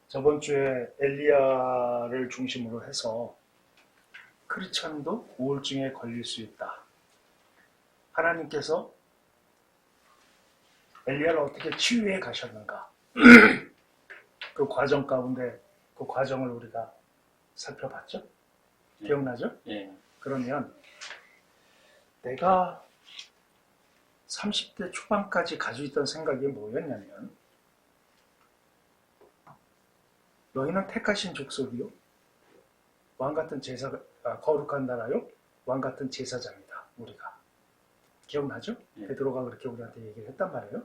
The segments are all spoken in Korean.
저번 주에 엘리야를 중심으로 해서 크리스찬도 우울증에 걸릴 수 있다. 하나님께서 엘리야를 어떻게 치유해 가셨는가. 그 과정 가운데 그 과정을 우리가 살펴봤죠? 기억나죠? 예. 그러면 내가 30대 초반까지 가지고 있던 생각이 뭐였냐면 너희는 택하신 족속이요 왕같은 거룩한 나라요 왕같은 제사장이다. 우리가 기억나죠? 베드로가 그렇게 우리한테 얘기를 했단 말이에요.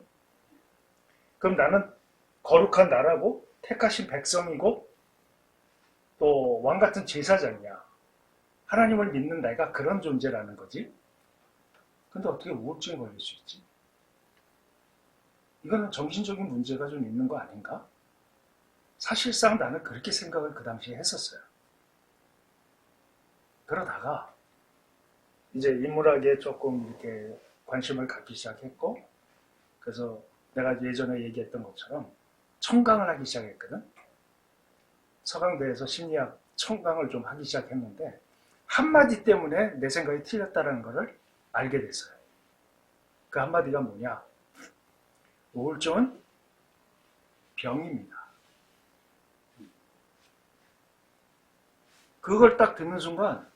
그럼 나는 거룩한 나라고 택하신 백성이고 또 왕같은 제사장이야. 하나님을 믿는 내가 그런 존재라는 거지. 근데 어떻게 우울증에 걸릴 수 있지? 이거는 정신적인 문제가 좀 있는 거 아닌가? 사실상 나는 그렇게 생각을 그 당시에 했었어요. 그러다가 이제 인문학에 조금 이렇게 관심을 갖기 시작했고, 그래서 내가 예전에 얘기했던 것처럼 청강을 하기 시작했거든. 서강대에서 심리학 청강을 좀 하기 시작했는데 한마디 때문에 내 생각이 틀렸다는 것을 알게 됐어요. 그 한마디가 뭐냐? 우울증은 병입니다. 그걸 딱 듣는 순간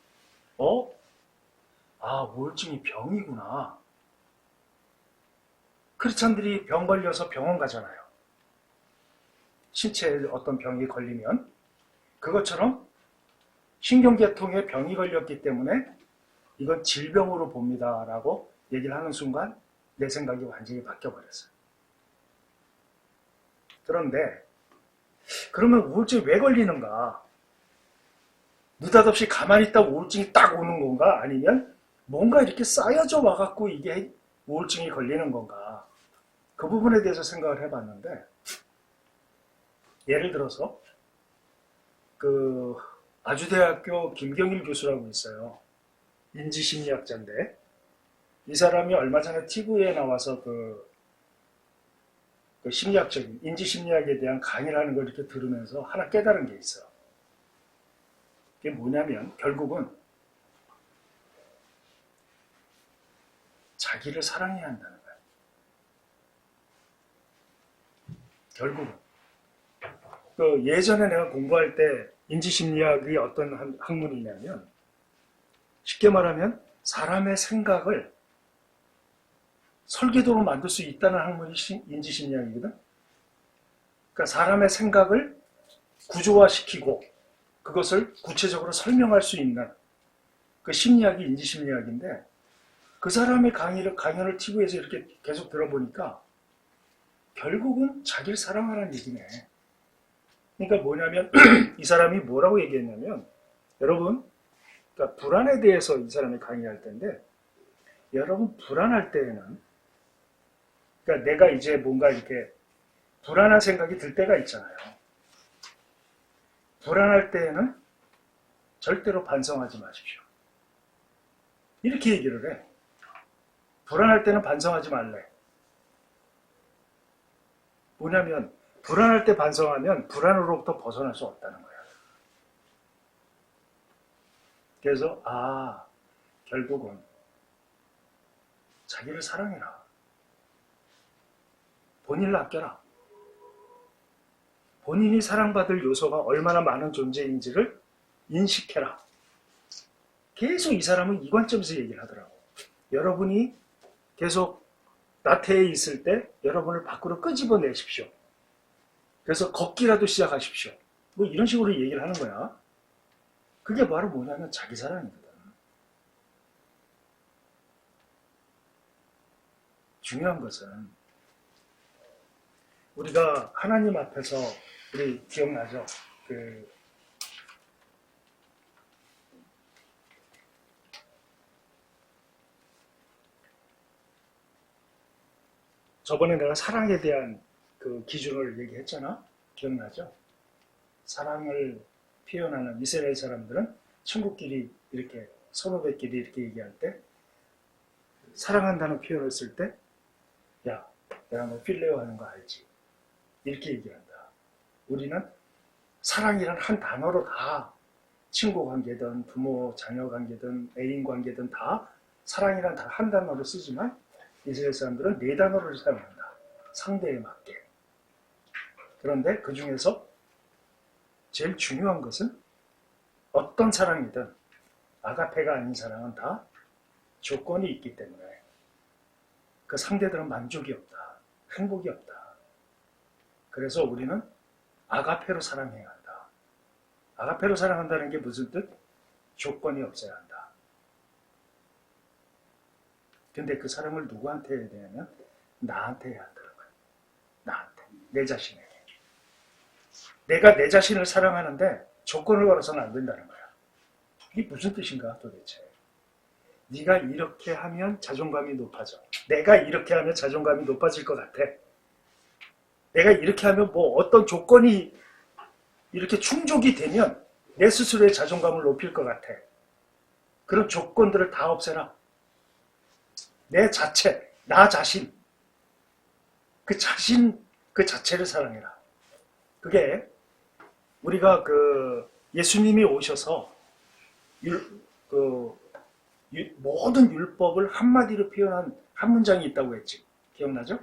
우울증이 병이구나. 크리스찬들이 병 걸려서 병원 가잖아요. 신체에 어떤 병이 걸리면 그것처럼 신경계통에 병이 걸렸기 때문에 이건 질병으로 봅니다 라고 얘기를 하는 순간 내 생각이 완전히 바뀌어버렸어요. 그런데 그러면 우울증이 왜 걸리는가? 느닷없이 가만히 있다가 우울증이 딱 오는 건가? 아니면 뭔가 이렇게 쌓여져 와갖고 이게 우울증이 걸리는 건가? 그 부분에 대해서 생각을 해봤는데, 예를 들어서 그 아주대학교 김경일 교수라고 있어요. 인지심리학자인데 이 사람이 얼마 전에 TV에 나와서 그 심리학적인 인지심리학에 대한 강의를 하는 걸 이렇게 들으면서 하나 깨달은 게 있어요. 그게 뭐냐면 결국은 자기를 사랑해야 한다는 거예요. 결국은 그 예전에 내가 공부할 때 인지심리학이 어떤 학문이냐면 쉽게 말하면 사람의 생각을 설계도로 만들 수 있다는 학문이 인지심리학이거든. 그러니까 사람의 생각을 구조화시키고 그것을 구체적으로 설명할 수 있는 그 심리학이 인지심리학인데, 그 사람의 강연을 TV에서 이렇게 계속 들어보니까 결국은 자기를 사랑하라는 얘기네. 그러니까 뭐냐면 이 사람이 뭐라고 얘기했냐면, 여러분, 그러니까 불안에 대해서 이 사람이 강의할 텐데, 여러분 불안할 때에는, 그러니까 내가 이제 뭔가 이렇게 불안한 생각이 들 때가 있잖아요. 불안할 때에는 절대로 반성하지 마십시오. 이렇게 얘기를 해. 불안할 때는 반성하지 말래. 뭐냐면 불안할 때 반성하면 불안으로부터 벗어날 수 없다는 거야. 그래서 결국은 자기를 사랑해라. 본인을 아껴라. 본인이 사랑받을 요소가 얼마나 많은 존재인지를 인식해라. 계속 이 사람은 이 관점에서 얘기를 하더라고. 여러분이 계속 나태해 있을 때 여러분을 밖으로 끄집어내십시오. 그래서 걷기라도 시작하십시오. 뭐 이런 식으로 얘기를 하는 거야. 그게 바로 뭐냐면 자기 사랑이거든. 중요한 것은 우리가 하나님 앞에서, 우리 기억나죠? 저번에 내가 사랑에 대한 그 기준을 얘기했잖아? 기억나죠? 사랑을 표현하는 이스라엘 사람들은 친구끼리 이렇게 선후배끼리 이렇게 얘기할 때 사랑한다는 표현을 쓸 때, 야, 내가 너 필레오 하는 거 알지? 이렇게 얘기한다. 우리는 사랑이란 한 단어로 다 친구 관계든 부모 자녀 관계든 애인 관계든 다 사랑이란 다 한 단어로 쓰지만 이스라엘 사람들은 네 단어를 사용한다. 상대에 맞게. 그런데 그 중에서 제일 중요한 것은 어떤 사랑이든 아가페가 아닌 사랑은 다 조건이 있기 때문에 그 상대들은 만족이 없다. 행복이 없다. 그래서 우리는 아가페로 사랑해야 한다. 아가페로 사랑한다는 게 무슨 뜻? 조건이 없어야 한다. 근데 그 사랑을 누구한테 해야 되냐면 나한테 해야 한다는 거야. 나한테. 내 자신에게. 내가 내 자신을 사랑하는데 조건을 걸어서는 안 된다는 거야. 이게 무슨 뜻인가 도대체. 네가 이렇게 하면 자존감이 높아져. 내가 이렇게 하면 자존감이 높아질 것 같아. 내가 이렇게 하면 뭐 어떤 조건이 이렇게 충족이 되면 내 스스로의 자존감을 높일 것 같아. 그런 조건들을 다 없애라. 내 자체, 나 자신, 그 자체를 사랑해라. 그게 우리가 그 예수님이 오셔서 모든 율법을 한마디로 표현한 한 문장이 있다고 했지. 기억나죠?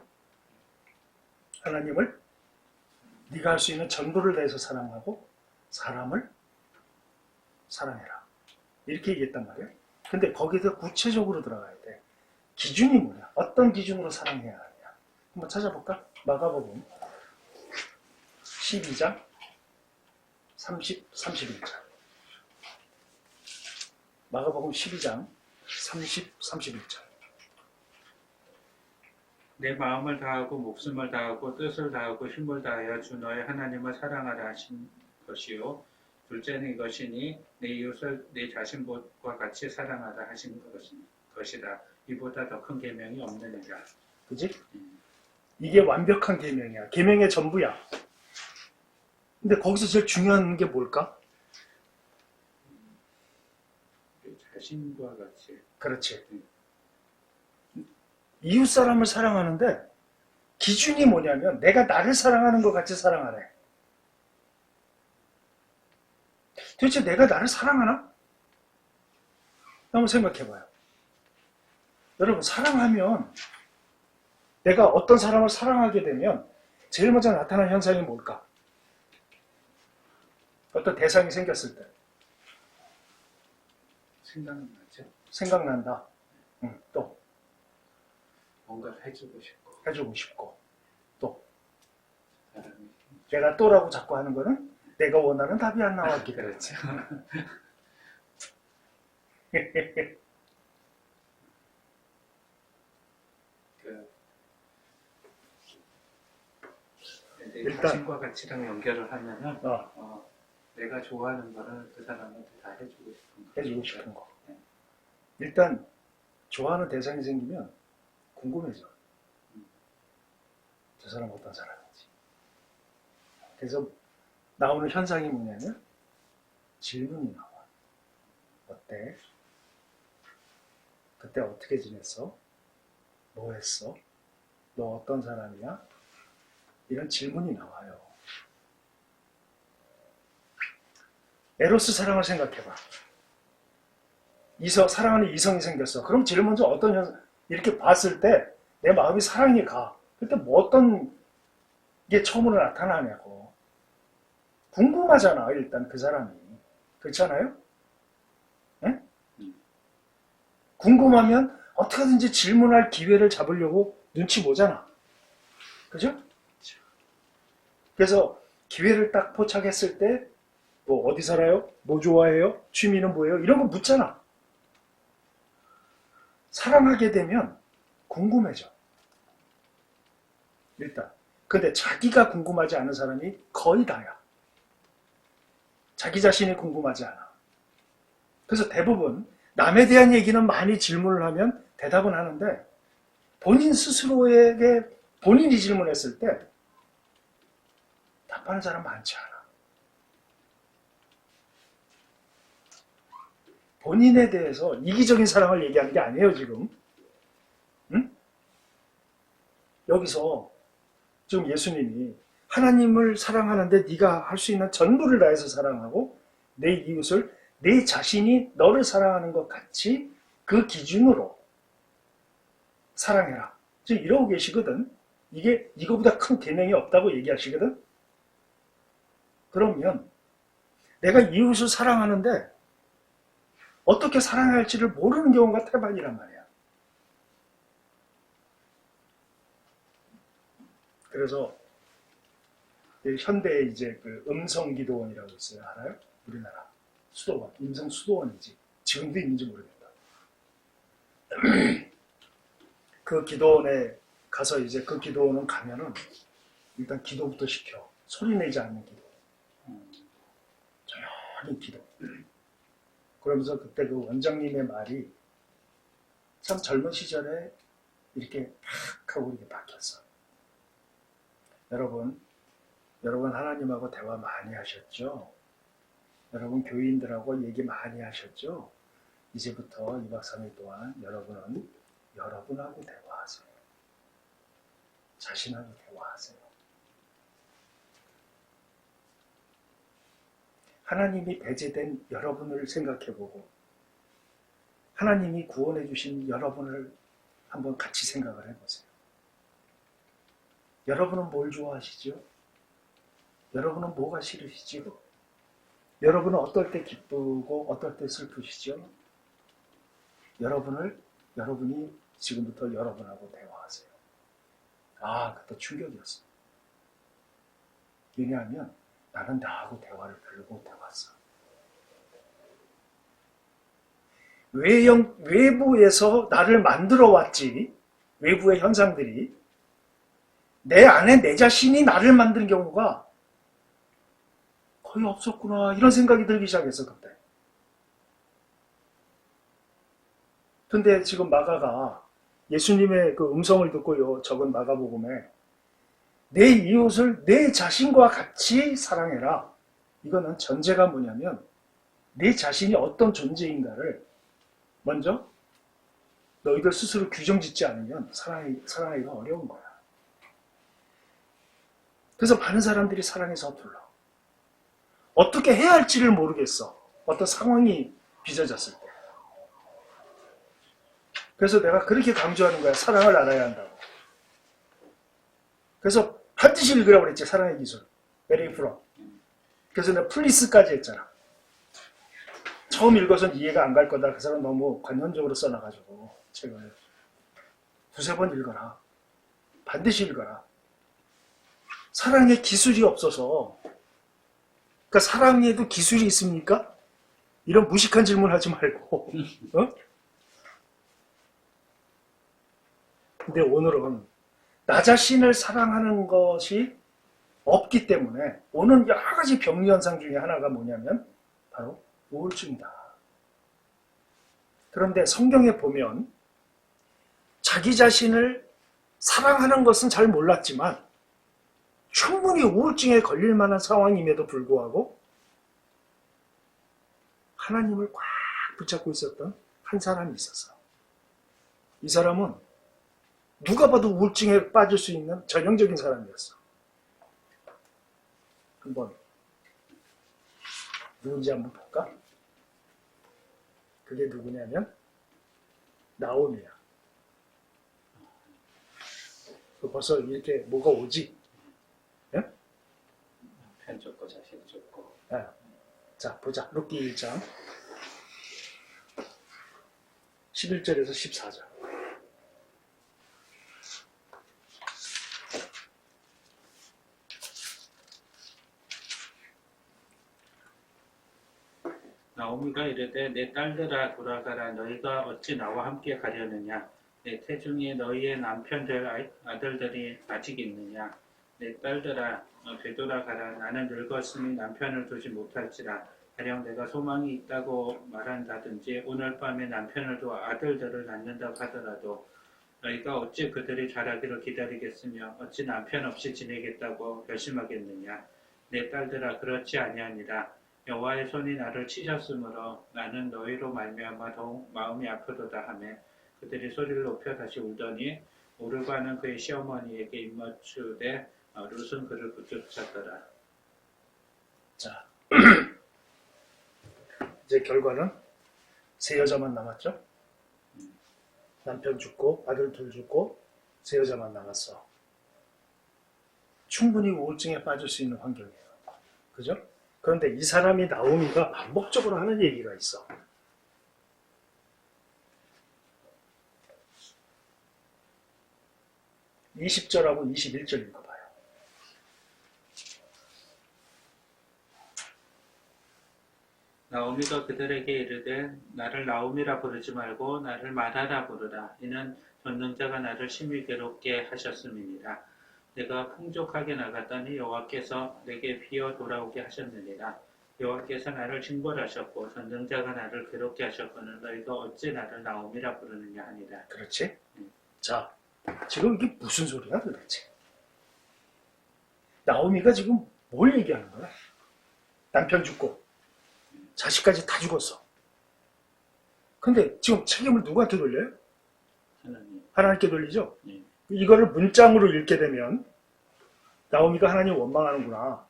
하나님을 네가 할 수 있는 전부를 다해서 사랑하고 사람을 사랑해라. 이렇게 얘기했단 말이에요. 근데 거기서 구체적으로 들어가야 돼. 기준이 뭐냐? 어떤 기준으로 사랑해야 하냐? 한번 찾아볼까? 마가복음 12장 31절. 마가복음 12장 31절. 내 마음을 다하고 목숨을 다하고 뜻을 다하고 힘을 다하여 주 너의 하나님을 사랑하라 하신 것이요 둘째는 이것이니 내 이웃을 내 자신과 같이 사랑하라 하신 것이다. 이보다 더 큰 계명이 없느니라. 그지? 이게 완벽한 계명이야. 계명의 전부야. 근데 거기서 제일 중요한 게 뭘까? 자신과 같이. 그렇지. 이웃 사람을 사랑하는데 기준이 뭐냐면 내가 나를 사랑하는 것 같이 사랑하래. 도대체 내가 나를 사랑하나? 한번 생각해봐요. 여러분, 사랑하면 내가 어떤 사람을 사랑하게 되면 제일 먼저 나타나는 현상이 뭘까? 어떤 대상이 생겼을 때 생각나죠? 생각난다. 또 뭔가를 해주고 싶고 해주고 싶고 또 사람이 내가 또라고 자꾸 하는 거는 내가 원하는 답이 안 나왔기 때문에. 그렇죠. 일단 자신과 가치랑 연결을 하면은 내가 좋아하는 거를 그 사람한테 다 해주고 싶은 거. 해주고 싶은 거. 일단 좋아하는 대상이 생기면 궁금해져. 저 사람 어떤 사람인지. 그래서 나오는 현상이 뭐냐면 질문이 나와. 어때? 그때 어떻게 지냈어? 뭐 했어? 너 어떤 사람이야? 이런 질문이 나와요. 에로스 사랑을 생각해봐. 사랑하는 이성이 생겼어. 그럼 제일 먼저 어떤 이렇게 봤을 때 내 마음이 사랑이 가. 그때 뭐 어떤 게 처음으로 나타나냐고. 궁금하잖아, 일단 그 사람이. 그렇잖아요? 네? 궁금하면 어떻게든지 질문할 기회를 잡으려고 눈치 보잖아. 그죠? 그래서 기회를 딱 포착했을 때 뭐 어디 살아요? 뭐 좋아해요? 취미는 뭐예요? 이런 거 묻잖아. 사랑하게 되면 궁금해져. 일단. 근데 자기가 궁금하지 않은 사람이 거의 다야. 자기 자신이 궁금하지 않아. 그래서 대부분 남에 대한 얘기는 많이 질문을 하면 대답은 하는데 본인 스스로에게 본인이 질문했을 때 답하는 사람 많지 않아. 본인에 대해서 이기적인 사랑을 얘기하는 게 아니에요, 지금. 응? 여기서 지금 예수님이 하나님을 사랑하는데 네가 할 수 있는 전부를 다해서 사랑하고 내 이웃을 내 자신이 너를 사랑하는 것 같이 그 기준으로 사랑해라. 지금 이러고 계시거든. 이게 이거보다 큰 계명이 없다고 얘기하시거든. 그러면 내가 이웃을 사랑하는데 어떻게 사랑해야 할지를 모르는 경우가 태반이란 말이야. 그래서 현대에 이제 그 음성기도원이라고 있어요. 알아요? 우리나라 수도원, 음성 수도원이지. 지금도 있는지 모르겠다. 그 기도원에 가서 이제 그 기도원은 가면은 일단 기도부터 시켜. 소리 내지 않는 기도. 조용히 기도. 그러면서 그때 그 원장님의 말이 참 젊은 시절에 이렇게 탁 하고 이렇게 박혔어. 여러분 하나님하고 대화 많이 하셨죠? 여러분 교인들하고 얘기 많이 하셨죠? 이제부터 2박 3일 동안 여러분은 여러분하고 대화하세요. 자신하고 대화하세요. 하나님이 배제된 여러분을 생각해보고 하나님이 구원해 주신 여러분을 한번 같이 생각을 해보세요. 여러분은 뭘 좋아하시죠? 여러분은 뭐가 싫으시죠? 여러분은 어떨 때 기쁘고 어떨 때 슬프시죠? 여러분이 지금부터 여러분하고 대화하세요. 아, 그때 충격이었어. 왜냐하면 나는 나하고 대화를 별로 못해왔어. 외부에서 나를 만들어 왔지, 외부의 현상들이 내 안에 내 자신이 나를 만든 경우가 거의 없었구나, 이런 생각이 들기 시작했어 그때. 근데 지금 마가가 예수님의 그 음성을 듣고 적은 마가복음에 내 이웃을 내 자신과 같이 사랑해라. 이거는 전제가 뭐냐면 내 자신이 어떤 존재인가를 먼저 너희들 스스로 규정짓지 않으면 사랑하기가 어려운 거야. 그래서 많은 사람들이 사랑에 서툴러. 어떻게 해야 할지를 모르겠어. 어떤 상황이 빚어졌을 때. 그래서 내가 그렇게 강조하는 거야. 사랑을 알아야 한다고. 그래서 반드시 읽으라고 그랬지. 사랑의 기술. 메리 프롬. 그래서 내가 플리스까지 했잖아. 처음 읽어서는 이해가 안 갈 거다. 그 사람 너무 관념적으로 써놔가지고 책을 두세 번 읽어라. 반드시 읽어라. 사랑에 기술이 없어서, 그러니까 사랑에도 기술이 있습니까? 이런 무식한 질문 하지 말고, 어? 근데 오늘은 나 자신을 사랑하는 것이 없기 때문에 오는 여러 가지 병리 현상 중에 하나가 뭐냐면 바로 우울증이다. 그런데 성경에 보면 자기 자신을 사랑하는 것은 잘 몰랐지만 충분히 우울증에 걸릴 만한 상황임에도 불구하고 하나님을 꽉 붙잡고 있었던 한 사람이 있었어. 이 사람은 누가 봐도 우울증에 빠질 수 있는 전형적인 사람이었어. 한번 누군지 한번 볼까? 그게 누구냐면 나오미야. 벌써 이렇게 뭐가 오지? 예? 편 좋고 자신 좋고. 예. 자, 보자. 룻기 1장 11절에서 14절. 나오미가 이르되 내 딸들아 돌아가라. 너희가 어찌 나와 함께 가려느냐. 내 태중에 너희의 남편들 아들들이 아직 있느냐. 내 딸들아 되돌아가라. 나는 늙었으니 남편을 두지 못할지라. 가령 내가 소망이 있다고 말한다든지 오늘 밤에 남편을 두어 아들들을 낳는다고 하더라도 너희가 어찌 그들이 자라기를 기다리겠으며 어찌 남편 없이 지내겠다고 결심하겠느냐. 내 딸들아 그렇지 아니하니라. 여호와의 손이 나를 치셨으므로 나는 너희로 말미암아 더욱 마음이 아프도다 하매 그들이 소리를 높여 다시 울더니 오르바는 그의 시어머니에게 입맞추되 룻은 그를 붙들고 쳤더라. 자, 이제 결과는 세 여자만 남았죠. 남편 죽고 아들 둘 죽고 세 여자만 남았어. 충분히 우울증에 빠질 수 있는 환경이에요. 그죠? 그런데 이 사람이 나오미가 반복적으로 하는 얘기가 있어. 20절하고 21절 읽어봐요. 나오미가 그들에게 이르되 나를 나오미라 부르지 말고 나를 마라라 부르라. 이는 전능자가 나를 심히 괴롭게 하셨음이니라. 내가 풍족하게 나갔더니 여호와께서 내게 비어 돌아오게 하셨느니라. 여호와께서 나를 징벌하셨고 전능자가 나를 괴롭게 하셨거늘 너희가 어찌 나를 나오미라 부르느냐 하니라. 그렇지? 자, 지금 이게 무슨 소리야 도대체? 나오미가 지금 뭘 얘기하는 거야? 남편 죽고 자식까지 다 죽었어. 근데 지금 책임을 누구한테 돌려요? 하나님. 하나님께 돌리죠? 예. 이거를 문장으로 읽게 되면 나오미가 하나님 원망하는구나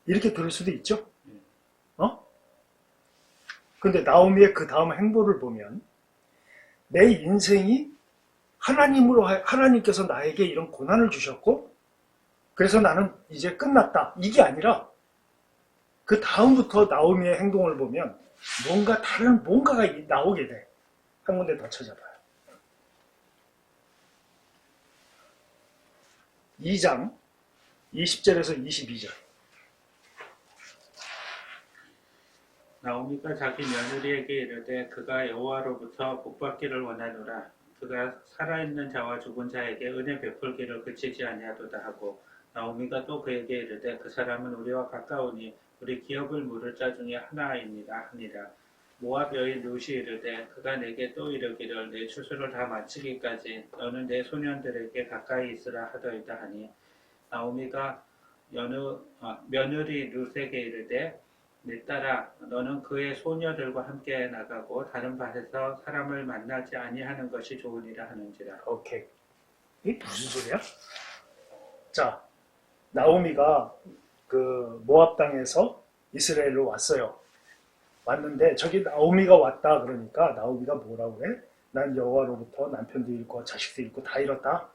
이렇게 들을 수도 있죠? 근데 나오미의 그 다음 행보를 보면 내 인생이 하나님께서 나에게 이런 고난을 주셨고 그래서 나는 이제 끝났다 이게 아니라 그 다음부터 나오미의 행동을 보면 뭔가 다른 뭔가가 나오게 돼. 한 군데 더 찾아봐요. 2장 20절에서 22절. 나오미가 자기 며느리에게 이르되 그가 여호와로부터 복받기를 원하노라. 그가 살아있는 자와 죽은 자에게 은혜 베풀기를 그치지 아니하도다 하고 나오미가 또 그에게 이르되 그 사람은 우리와 가까우니 우리 기업을 물을 자 중에 하나이니라 하니라. 모압 여인 룻이 이르되 그가 내게 또 이르기를 내 추수를 다 마치기까지 너는 내 소년들에게 가까이 있으라 하더이다 하니 나오미가 며느리 룻에게 이르되 내 딸아 너는 그의 소녀들과 함께 나가고 다른 밭에서 사람을 만나지 아니하는 것이 좋으니라 하는지라. 오케이. 이게 무슨 소리야? 자, 나오미가 그 모압 땅에서 이스라엘로 왔어요. 왔는데 저기 나오미가 왔다 그러니까 나오미가 뭐라고 그래? 난 여호와로부터 남편도 잃고 자식도 잃고 다 잃었다.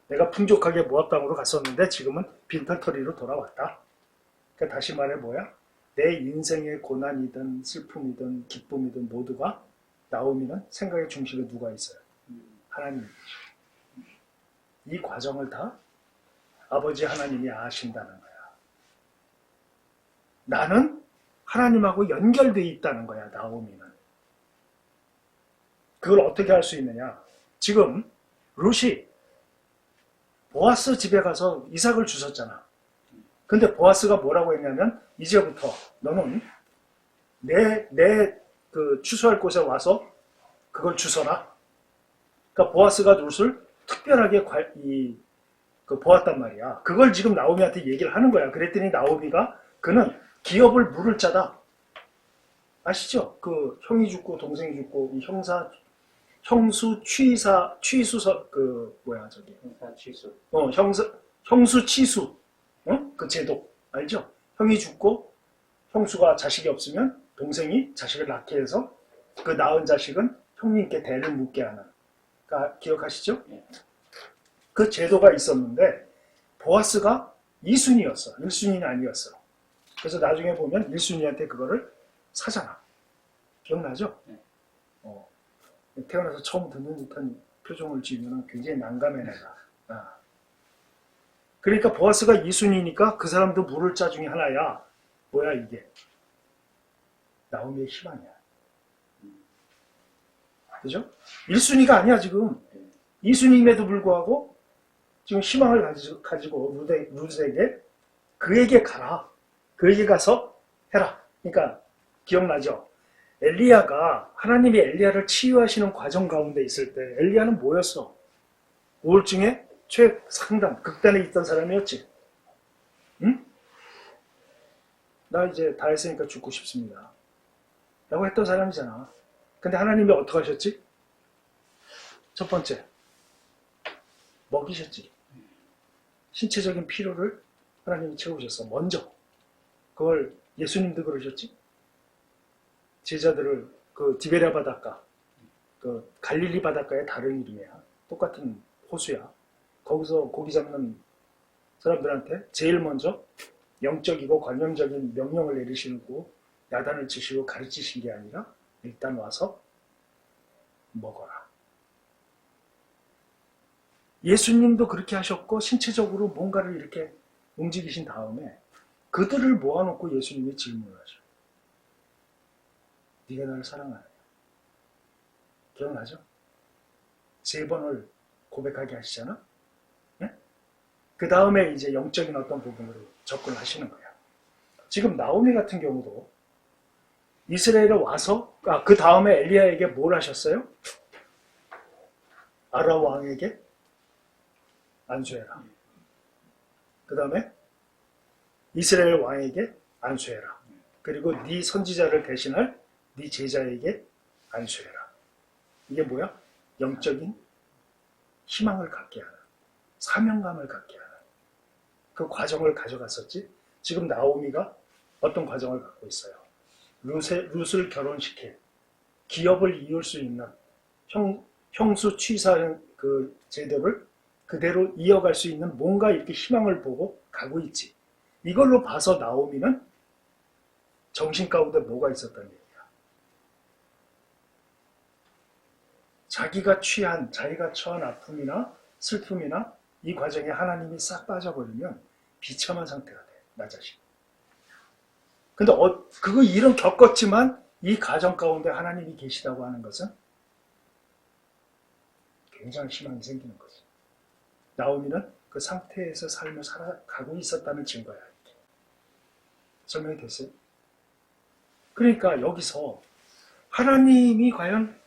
내가 풍족하게 모압 땅으로 갔었는데 지금은 빈털터리로 돌아왔다. 그러니까 다시 말해 뭐야? 내 인생의 고난이든 슬픔이든 기쁨이든 모두가 나오미는 생각의 중심에 누가 있어요? 하나님. 이 과정을 다 아버지 하나님이 아신다는 거야. 나는 하나님하고 연결되어 있다는 거야, 나오미는. 그걸 어떻게 할 수 있느냐? 지금 룻이 보아스 집에 가서 이삭을 주셨잖아. 근데 보아스가 뭐라고 했냐면 이제부터 너는 그 추수할 곳에 와서 그걸 주서라. 그러니까 보아스가 룻을 특별하게 보았단 말이야. 그걸 지금 나오미한테 얘기를 하는 거야. 그랬더니 나오미가 그는 기업을 물을 자다. 아시죠? 그 형이 죽고 동생이 죽고 이 형수 취수서 형사 취수. 형수 취수 그 제도 알죠? 형이 죽고 형수가 자식이 없으면 동생이 자식을 낳게 해서 그 낳은 자식은 형님께 대를 묻게 하는. 그러니까 기억하시죠? 예. 그 제도가 있었는데 보아스가 2순위였어. 1순위는 아니었어. 그래서 나중에 보면 1순위한테 그거를 사잖아. 기억나죠? 네. 태어나서 처음 듣는 듯한 표정을 지으면 굉장히 난감해 내가. 그러니까 보아스가 2순위니까 그 사람도 물을 자 중에 하나야. 뭐야 이게? 나오미의 희망이야. 그죠? 1순위가 아니야 지금. 2순위임에도 불구하고 지금 희망을 가지고 룻에게 그에게 가라. 그에게 가서 해라. 그러니까 기억나죠? 엘리야가 하나님이 엘리야를 치유하시는 과정 가운데 있을 때 엘리야는 뭐였어? 우울증의 최상단, 극단에 있던 사람이었지. 응? 나 이제 다 했으니까 죽고 싶습니다. 라고 했던 사람이잖아. 근데 하나님이 어떻게 하셨지? 첫 번째, 먹이셨지. 신체적인 필요를 하나님이 채우셨어. 먼저. 그걸 예수님도 그러셨지? 제자들을 그 디베랴 바닷가, 그 갈릴리 바닷가의 다른 이름이야. 똑같은 호수야. 거기서 고기 잡는 사람들한테 제일 먼저 영적이고 관념적인 명령을 내리시고 야단을 치시고 가르치신 게 아니라 일단 와서 먹어라. 예수님도 그렇게 하셨고 신체적으로 뭔가를 이렇게 움직이신 다음에 그들을 모아놓고 예수님이 질문을 하죠. 네가 나를 사랑하느냐? 기억나죠? 3번을 고백하게 하시잖아? 네? 그 다음에 이제 영적인 어떤 부분으로 접근을 하시는 거야. 지금 나오미 같은 경우도 이스라엘에 와서 그 다음에 엘리야에게 뭘 하셨어요? 아람 왕에게 안수해라. 그 다음에 이스라엘 왕에게 안수해라. 그리고 네 선지자를 대신할 네 제자에게 안수해라. 이게 뭐야? 영적인 희망을 갖게 하는, 사명감을 갖게 하는 그 과정을 가져갔었지. 지금 나오미가 어떤 과정을 갖고 있어요? 룻을 결혼시킬, 기업을 이을 수 있는 형수 취사 그 제도를 그대로 이어갈 수 있는 뭔가 이렇게 희망을 보고 가고 있지. 이걸로 봐서 나오미는 정신 가운데 뭐가 있었다는 얘기야. 자기가 처한 아픔이나 슬픔이나 이 과정에 하나님이 싹 빠져버리면 비참한 상태가 돼. 나 자신. 근데 그거 일은 겪었지만 이 가정 가운데 하나님이 계시다고 하는 것은 굉장히 희망이 생기는 거지. 나오미는 그 상태에서 삶을 살아가고 있었다는 증거야. 이렇게. 설명이 됐어요? 그러니까 여기서 하나님이 과연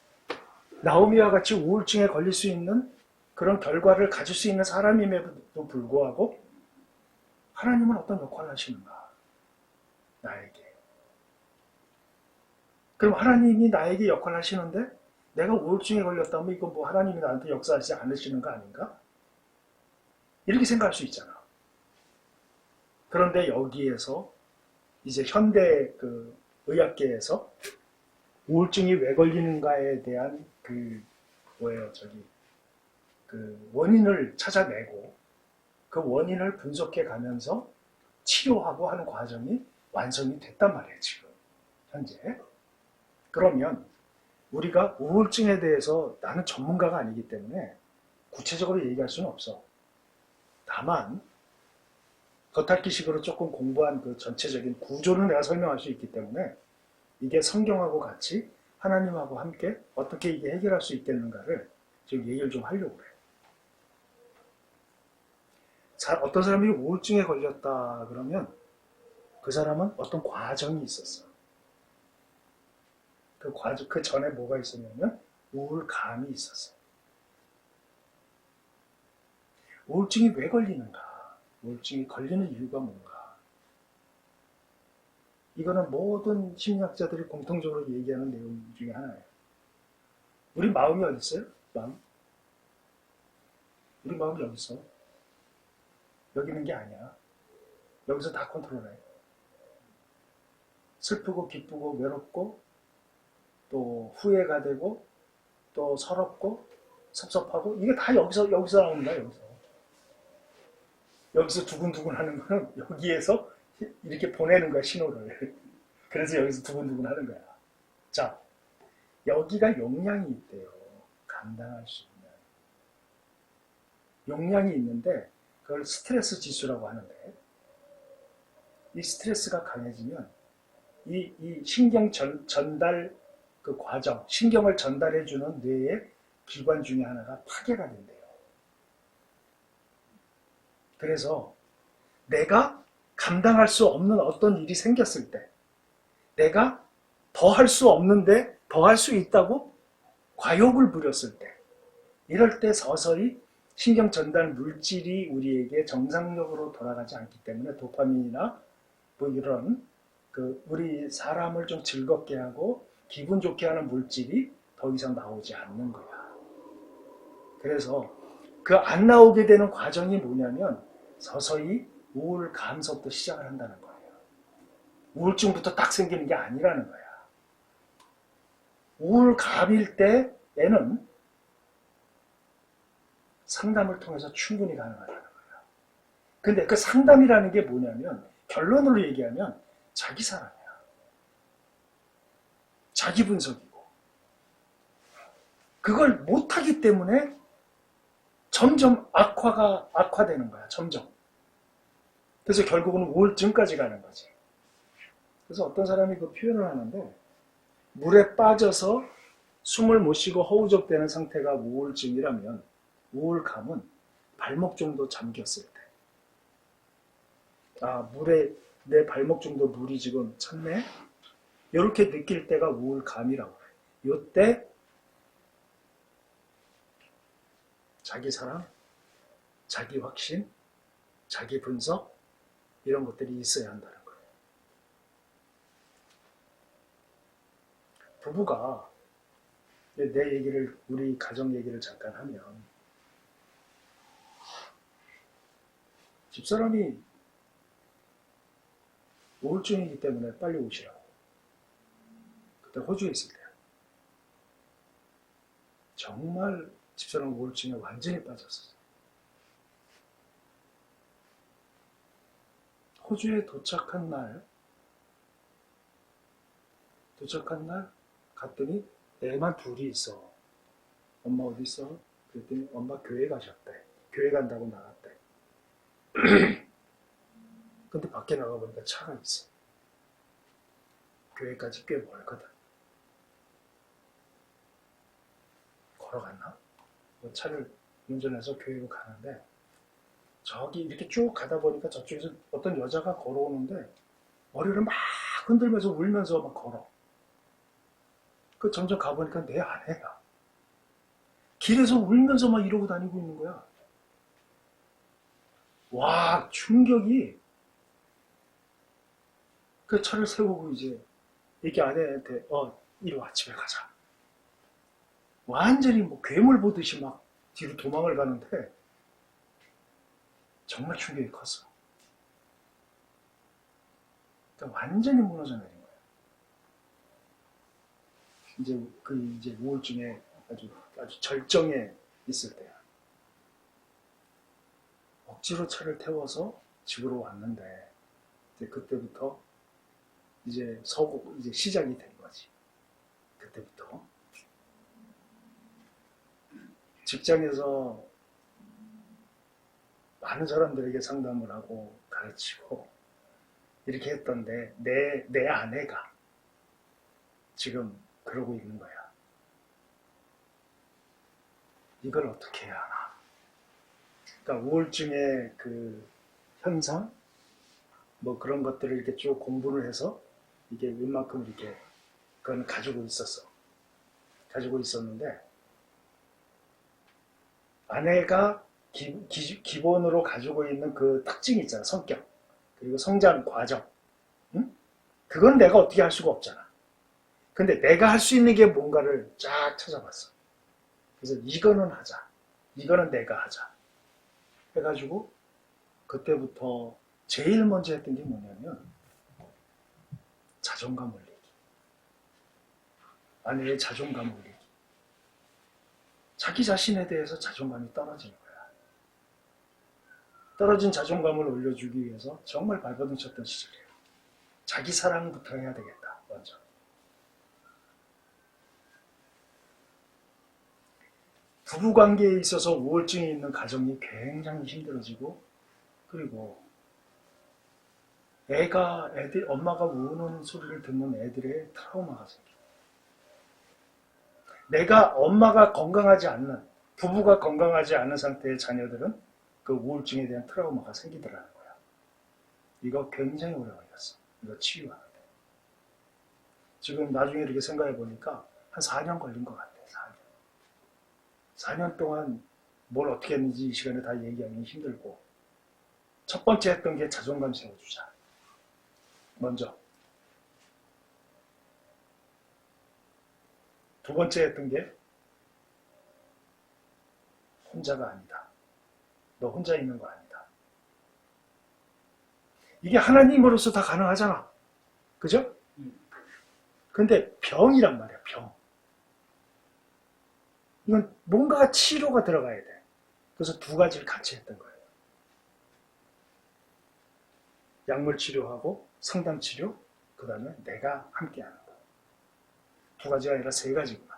나오미와 같이 우울증에 걸릴 수 있는 그런 결과를 가질 수 있는 사람임에도 불구하고 하나님은 어떤 역할을 하시는가? 나에게. 그럼 하나님이 나에게 역할을 하시는데 내가 우울증에 걸렸다면 이건 뭐 하나님이 나한테 역사하지 않으시는 거 아닌가? 이렇게 생각할 수 있잖아. 그런데 여기에서 이제 현대 그 의학계에서 우울증이 왜 걸리는가에 대한 그 원인을 찾아내고 그 원인을 분석해 가면서 치료하고 하는 과정이 완성이 됐단 말이에요, 지금. 현재. 그러면 우리가 우울증에 대해서 나는 전문가가 아니기 때문에 구체적으로 얘기할 수는 없어. 다만 겉핥기식으로 조금 공부한 그 전체적인 구조는 내가 설명할 수 있기 때문에 이게 성경하고 같이 하나님하고 함께 어떻게 이게 해결할 수 있겠는가를 지금 얘기를 좀 하려고 그래요. 어떤 사람이 우울증에 걸렸다 그러면 그 사람은 어떤 과정이 있었어. 그 전에 뭐가 있었냐면 우울감이 있었어. 우울증이 왜 걸리는가? 우울증이 걸리는 이유가 뭔가? 이거는 모든 심리학자들이 공통적으로 얘기하는 내용 중에 하나예요. 우리 마음이 어디 있어요? 마음? 우리 마음이 여기 있어. 여기 있는 게 아니야. 여기서 다 컨트롤해. 슬프고 기쁘고 외롭고 또 후회가 되고 또 서럽고 섭섭하고 이게 다 여기서 나온다. 여기서 두근두근 하는 거는 여기에서 이렇게 보내는 거야, 신호를. 그래서 여기서 두근두근 하는 거야. 자, 여기가 용량이 있대요. 감당할 수 있는. 용량이 있는데 그걸 스트레스 지수라고 하는데 이 스트레스가 강해지면 이 신경 전달 그 과정, 신경을 전달해주는 뇌의 기관 중에 하나가 파괴가 된대요. 그래서 내가 감당할 수 없는 어떤 일이 생겼을 때 내가 더 할 수 없는데 더 할 수 있다고 과욕을 부렸을 때 이럴 때 서서히 신경 전달 물질이 우리에게 정상적으로 돌아가지 않기 때문에 도파민이나 뭐 이런 우리 사람을 좀 즐겁게 하고 기분 좋게 하는 물질이 더 이상 나오지 않는 거야. 그래서 그 안 나오게 되는 과정이 뭐냐면 서서히 우울감서부터 시작을 한다는 거예요. 우울증부터 딱 생기는 게 아니라는 거야. 우울감일 때 애는 상담을 통해서 충분히 가능하다는 거예요. 근데 그 상담이라는 게 뭐냐면 결론으로 얘기하면 자기 사랑이야. 자기 분석이고. 그걸 못하기 때문에 점점 악화되는 거야. 점점. 그래서 결국은 우울증까지 가는 거지. 그래서 어떤 사람이 그 표현을 하는데 물에 빠져서 숨을 못 쉬고 허우적대는 상태가 우울증이라면 우울감은 발목 정도 잠겼을 때. 아, 물에 내 발목 정도 물이 지금 찼네? 이렇게 느낄 때가 우울감이라고 해요. 이때 자기 사랑, 자기 확신, 자기 분석 이런 것들이 있어야 한다는 거예요. 부부가 내 얘기를 우리 가정 얘기를 잠깐 하면 집사람이 우울증이기 때문에 빨리 오시라고. 그때 호주에 있을 때 정말 집사람 우울증에 완전히 빠졌었어요. 호주에 도착한 날 갔더니 애만 둘이 있어. 엄마 어디 있어? 그랬더니 엄마 교회 가셨대. 교회 간다고 나갔대. 근데 밖에 나가보니까 차가 있어. 교회까지 꽤 멀거든. 걸어갔나? 차를 운전해서 교회로 가는데 저기 이렇게 쭉 가다 보니까 저쪽에서 어떤 여자가 걸어오는데 머리를 막 흔들면서 울면서 막 걸어. 그 점점 가보니까 내 아내가 길에서 울면서 막 이러고 다니고 있는 거야. 와, 충격이. 그 차를 세우고 이제 이렇게 아내한테 이리 와 집에 가자. 완전히 뭐 괴물 보듯이 막 뒤로 도망을 가는데 정말 충격이 컸어. 그러니까 완전히 무너져 내린 거야. 이제 우울증에 아주 절정에 있을 때야. 억지로 차를 태워서 집으로 왔는데 이제 그때부터 이제 시작이 된 거지. 그때부터 직장에서 많은 사람들에게 상담을 하고 가르치고 이렇게 했던데 내 아내가 지금 그러고 있는 거야. 이걸 어떻게 해야 하나? 그러니까 우울증의 그 현상, 뭐 그런 것들을 이렇게 쭉 공부를 해서 이게 웬만큼 이렇게 그건 가지고 있었는데 아내가 기본으로 가지고 있는 그 특징이 있잖아. 성격 그리고 성장 과정. 응? 그건 내가 어떻게 할 수가 없잖아. 근데 내가 할 수 있는 게 뭔가를 쫙 찾아봤어. 그래서 이거는 하자. 이거는 내가 하자. 해가지고 그때부터 제일 먼저 했던 게 뭐냐면 자존감 올리기. 아내의 자존감 올리기. 자기 자신에 대해서 자존감이 떨어지는 거야. 떨어진 자존감을 올려주기 위해서 정말 발버둥 쳤던 시절이에요. 자기 사랑부터 해야 되겠다. 먼저. 부부관계에 있어서 우울증이 있는 가정이 굉장히 힘들어지고 그리고 엄마가 우는 소리를 듣는 애들의 트라우마가 생겨요. 엄마가 건강하지 않는, 부부가 건강하지 않은 상태의 자녀들은 그 우울증에 대한 트라우마가 생기더라는 거야. 이거 굉장히 오래 걸렸어. 이거 치유하는데. 지금 나중에 이렇게 생각해 보니까 한 4년 걸린 것 같아. 4년 동안 뭘 어떻게 했는지 이 시간에 다 얘기하기는 힘들고 첫 번째 했던 게 자존감 세워주자. 먼저. 두 번째 했던 게 혼자가 아니다. 너 혼자 있는 거 아니다. 이게 하나님으로서 다 가능하잖아. 그죠? 근데 병이란 말이야, 병. 이건 뭔가 치료가 들어가야 돼. 그래서 두 가지를 같이 했던 거예요. 약물 치료하고 상담 치료, 그 다음에 내가 함께 하는 거. 두 가지가 아니라 세 가지구나.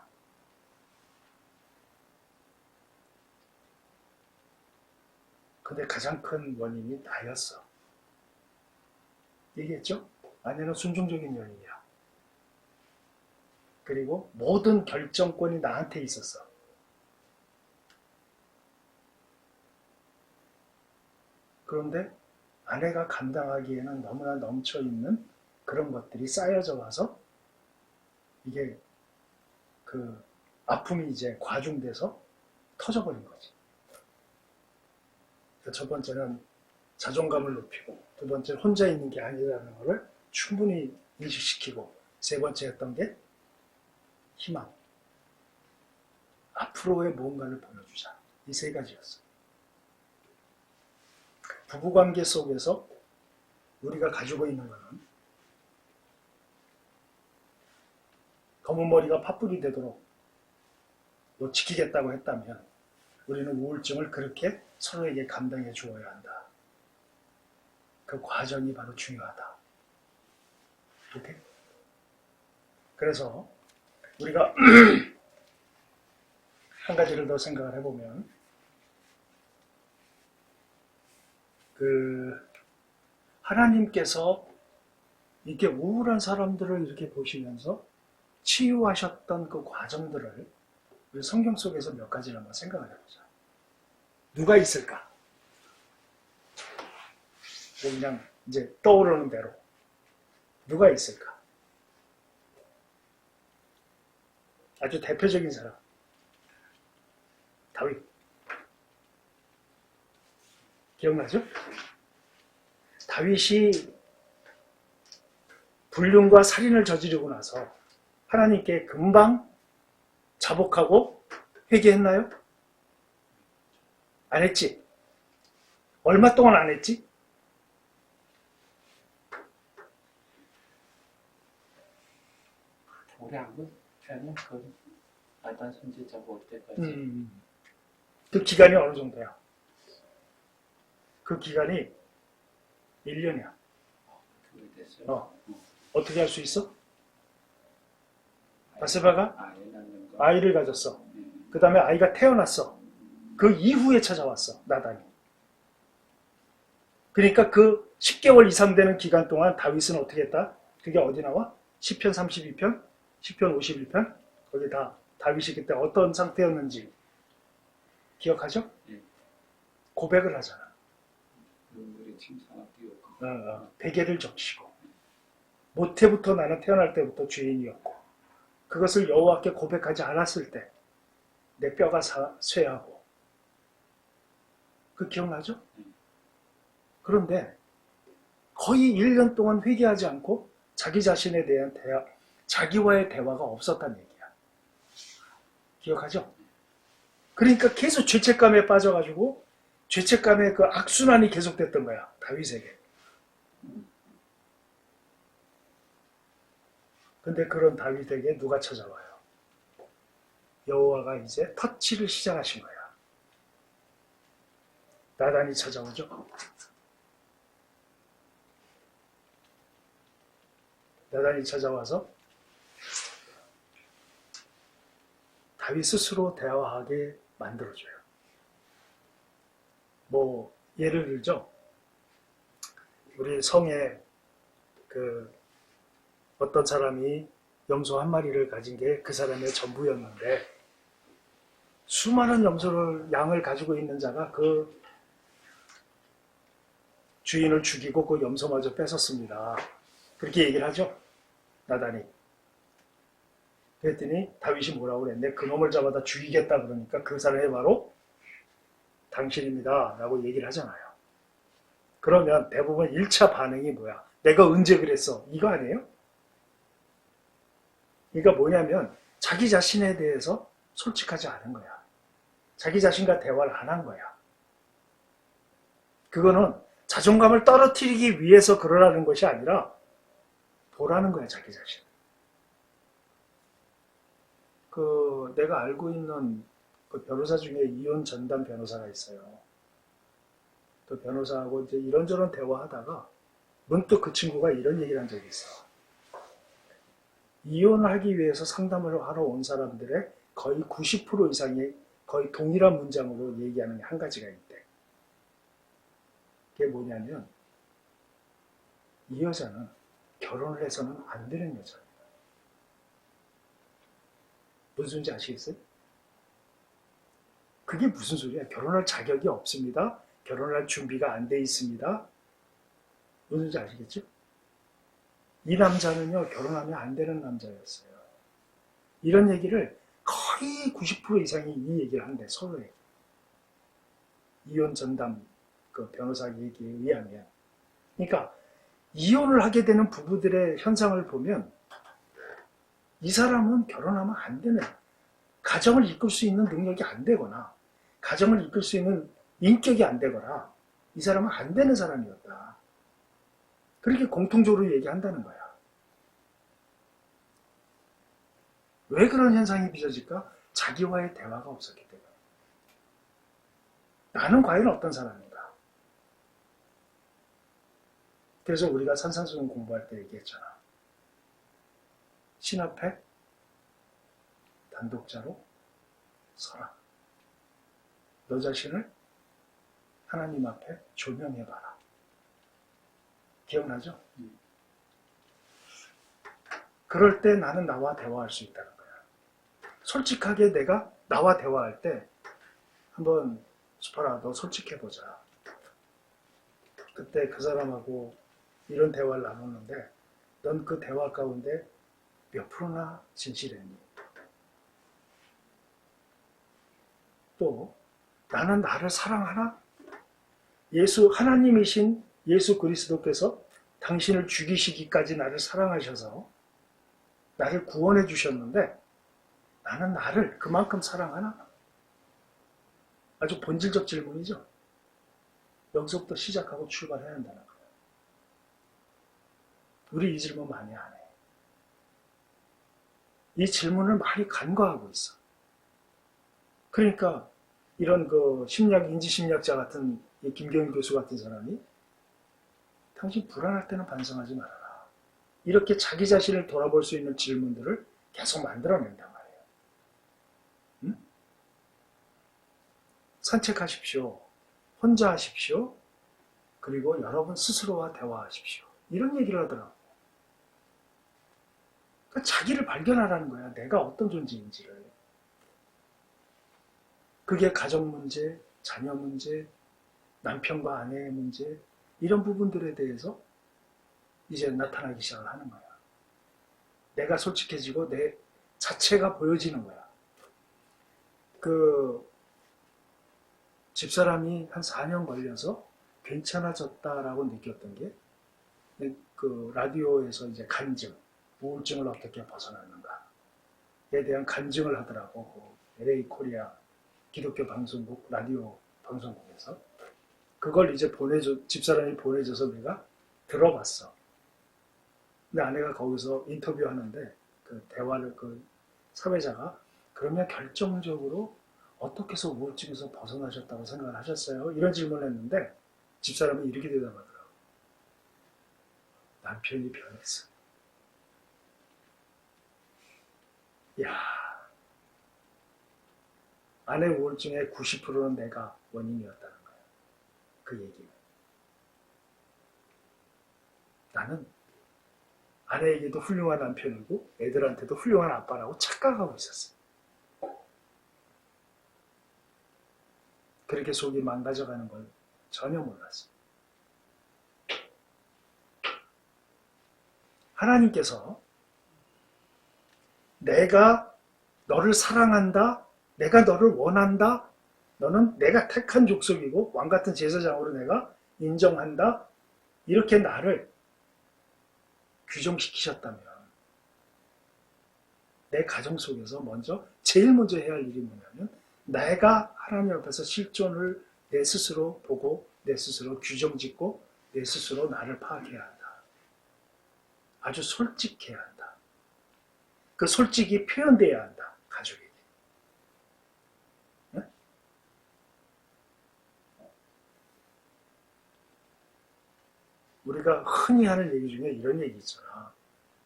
근데 가장 큰 원인이 나였어. 얘기했죠? 아내는 순종적인 연인이야. 그리고 모든 결정권이 나한테 있었어. 그런데 아내가 감당하기에는 너무나 넘쳐있는 그런 것들이 쌓여져 와서 이게 그 아픔이 이제 과중돼서 터져버린 거지. 첫 번째는 자존감을 높이고, 두 번째는 혼자 있는 게 아니라는 것을 충분히 인식시키고, 세 번째 했던 게 희망. 앞으로의 무언가를 보여주자. 이 세 가지였어. 부부관계 속에서 우리가 가지고 있는 것은 검은 머리가 팥불이 되도록 너 지키겠다고 했다면 우리는 우울증을 그렇게 서로에게 감당해 주어야 한다. 그 과정이 바로 중요하다. 이렇게. 그래서 우리가 한 가지를 더 생각을 해보면 하나님께서 이렇게 우울한 사람들을 이렇게 보시면서 치유하셨던 그 과정들을 우리 성경 속에서 몇 가지를 한번 생각을 해보자. 누가 있을까? 그냥 이제 떠오르는 대로 누가 있을까? 아주 대표적인 사람, 다윗. 기억나죠? 다윗이 불륜과 살인을 저지르고 나서 하나님께 금방 자복하고 회개했나요? 안 했지? 얼마 동안 안 했지? 오래 안 걸렸잖아요. 그 나단 선지자가 올 때까지. 그 기간이 어느 정도야? 그 기간이 1년이야. 그렇게 됐어요. 어떻게 할 수 있어? 바세바가 아이 낳는 거. 아이를 가졌어. 그 다음에 아이가 태어났어. 그 이후에 찾아왔어, 나단이. 그러니까 그 10개월 이상 되는 기간 동안 다윗은 어떻게 했다? 그게 어디 나와? 시편 32편, 시편 51편, 거기 다 다윗이 그때 어떤 상태였는지 기억하죠? 예. 고백을 하잖아. 눈물이 침상을 띄웠고. 베개를 적시고 모태부터 나는 태어날 때부터 죄인이었고 그것을 여호와께 고백하지 않았을 때 내 뼈가 쇠하고 그 기억나죠? 그런데 거의 1년 동안 회개하지 않고 자기 자신에 대한 자기와의 대화가 없었단 얘기야. 기억하죠? 그러니까 계속 죄책감에 빠져가지고 죄책감의 그 악순환이 계속됐던 거야, 다윗에게. 근데 그런 다윗에게 누가 찾아와요? 여호와가 이제 터치를 시작하신 거야. 나단이 찾아오죠. 나단이 찾아와서 다윗 스스로 대화하게 만들어줘요. 뭐 예를 들죠. 우리 성에 어떤 사람이 염소 한 마리를 가진 게 그 사람의 전부였는데 수많은 양을 가지고 있는 자가 그 주인을 죽이고 그 염소마저 뺏었습니다. 그렇게 얘기를 하죠. 나단이. 그랬더니 다윗이 뭐라고 그랬네. 그놈을 잡아다 죽이겠다 그러니까 그 사람이 바로 당신입니다 라고 얘기를 하잖아요. 그러면 대부분 1차 반응이 뭐야? 내가 언제 그랬어? 이거 아니에요? 그러니까 뭐냐면 자기 자신에 대해서 솔직하지 않은 거야. 자기 자신과 대화를 안 한 거야. 그거는 자존감을 떨어뜨리기 위해서 그러라는 것이 아니라 보라는 거야, 자기 자신. 내가 알고 있는 그 변호사 중에 이혼 전담 변호사가 있어요. 그 변호사하고 이제 이런저런 대화하다가 문득 그 친구가 이런 얘기를 한 적이 있어. 이혼하기 위해서 상담을 하러 온 사람들의 거의 90% 이상이 거의 동일한 문장으로 얘기하는 게 한 가지가 있대. 그게 뭐냐면, 이 여자는 결혼을 해서는 안 되는 여자예요. 무슨 소리인지 아시겠어요? 그게 무슨 소리야? 결혼할 자격이 없습니다. 결혼할 준비가 안 돼 있습니다. 무슨 소리인지 아시겠죠? 이 남자는요, 결혼하면 안 되는 남자였어요. 이런 얘기를 거의 90% 이상이 이 얘기를 한대, 서로에게. 이혼 전담 그 변호사 얘기에 의하면. 그러니까 이혼을 하게 되는 부부들의 현상을 보면 이 사람은 결혼하면 안 되는, 가정을 이끌 수 있는 능력이 안 되거나 가정을 이끌 수 있는 인격이 안 되거나 이 사람은 안 되는 사람이었다. 그렇게 공통적으로 얘기한다는 거야. 왜 그런 현상이 빚어질까? 자기와의 대화가 없었기 때문에. 나는 과연 어떤 사람인가? 그래서 우리가 산상수훈 공부할 때 얘기했잖아. 신 앞에 단독자로 서라. 너 자신을 하나님 앞에 조명해봐라. 기억나죠? 그럴 때 나는 나와 대화할 수 있다는 거야. 솔직하게 내가 나와 대화할 때 한번 수파라, 너 솔직해보자. 그때 그 사람하고 이런 대화를 나눴는데 넌 그 대화 가운데 몇 프로나 진실했니? 또 나는 나를 사랑하나? 하나님이신 예수 그리스도께서 당신을 죽이시기까지 나를 사랑하셔서 나를 구원해 주셨는데 나는 나를 그만큼 사랑하나? 아주 본질적 질문이죠. 여기서부터 시작하고 출발해야 한다는 거예요. 우리 이 질문 많이 안 해. 이 질문을 많이 간과하고 있어. 그러니까 이런 인지심리학자 같은 김경인 교수 같은 사람이 당신 불안할 때는 반성하지 말아라. 이렇게 자기 자신을 돌아볼 수 있는 질문들을 계속 만들어낸단 말이에요. 응? 산책하십시오. 혼자 하십시오. 그리고 여러분 스스로와 대화하십시오. 이런 얘기를 하더라고요. 그러니까 자기를 발견하라는 거야. 내가 어떤 존재인지를. 그게 가정 문제, 자녀 문제, 남편과 아내의 문제, 이런 부분들에 대해서 이제 나타나기 시작을 하는 거야. 내가 솔직해지고 내 자체가 보여지는 거야. 집사람이 한 4년 걸려서 괜찮아졌다라고 느꼈던 게, 라디오에서 이제 간증, 우울증을 어떻게 벗어나는가에 대한 간증을 하더라고. LA 코리아 기독교 방송국, 라디오 방송국에서. 그걸 이제 집사람이 보내줘서 내가 들어봤어. 근데 아내가 거기서 인터뷰하는데, 대화를, 사회자가, 그러면 결정적으로 어떻게 해서 우울증에서 벗어나셨다고 생각을 하셨어요? 이런 질문을 했는데, 집사람이 이렇게 대답하더라고. 남편이 변했어. 야, 아내 우울증의 90%는 내가 원인이었다는 거야. 그 얘기는. 나는 아내에게도 훌륭한 남편이고 애들한테도 훌륭한 아빠라고 착각하고 있었어. 그렇게 속이 망가져가는 걸 전혀 몰랐어. 하나님께서 내가 너를 사랑한다, 내가 너를 원한다, 너는 내가 택한 족속이고 왕같은 제사장으로 내가 인정한다, 이렇게 나를 규정시키셨다면 내 가정 속에서 제일 먼저 해야 할 일이 뭐냐면 내가 하나님 앞에서 실존을 내 스스로 보고 내 스스로 규정 짓고 내 스스로 나를 파악해야 한다. 아주 솔직해야 한다. 그 솔직이 표현돼야 한다. 가족에게. 네? 우리가 흔히 하는 얘기 중에 이런 얘기 있잖아.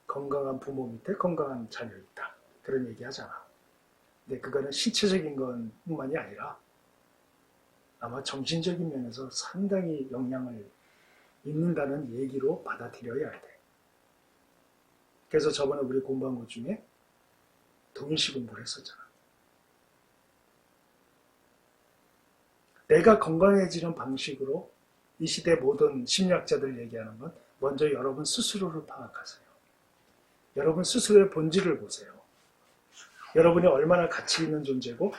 건강한 부모 밑에 건강한 자녀 있다. 그런 얘기 하잖아. 근데 그거는 신체적인 것뿐만이 아니라 아마 정신적인 면에서 상당히 영향을 있는다는 얘기로 받아들여야 돼. 그래서 저번에 우리 공부한 것 중에 동일시 공부를 했었잖아. 내가 건강해지는 방식으로 이 시대 모든 심리학자들 얘기하는 건 먼저 여러분 스스로를 파악하세요. 여러분 스스로의 본질을 보세요. 여러분이 얼마나 가치 있는 존재고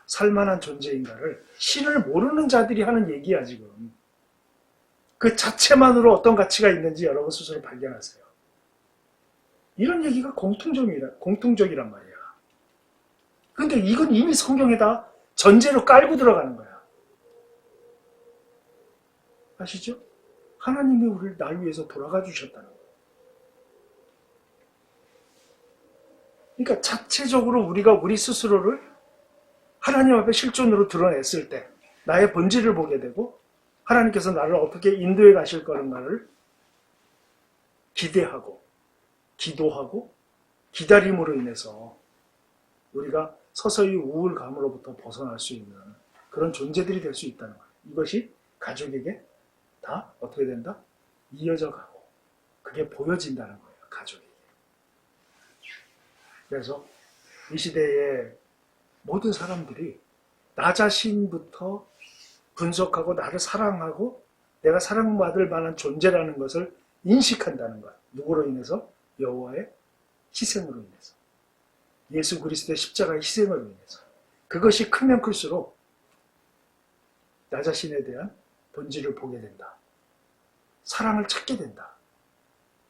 살만한 존재인가를 신을 모르는 자들이 하는 얘기야 지금. 그 자체만으로 어떤 가치가 있는지 여러분 스스로 발견하세요. 이런 얘기가 공통적이란 말이야. 근데 이건 이미 성경에다 전제로 깔고 들어가는 거야. 아시죠? 하나님이 우리를 날 위해서 돌아가 주셨다는 거야. 그러니까 자체적으로 우리가 우리 스스로를 하나님 앞에 실존으로 드러냈을 때 나의 본질을 보게 되고 하나님께서 나를 어떻게 인도해 가실 거는가를 기대하고 기도하고 기다림으로 인해서 우리가 서서히 우울감으로부터 벗어날 수 있는 그런 존재들이 될 수 있다는 거예요. 이것이 가족에게 다 어떻게 된다? 이어져 가고 그게 보여진다는 거예요. 가족에게. 그래서 이 시대에 모든 사람들이 나 자신부터 분석하고 나를 사랑하고 내가 사랑받을 만한 존재라는 것을 인식한다는 거야. 누구로 인해서? 여호와의 희생으로 인해서. 예수 그리스도의 십자가의 희생으로 인해서. 그것이 크면 클수록 나 자신에 대한 본질을 보게 된다. 사랑을 찾게 된다.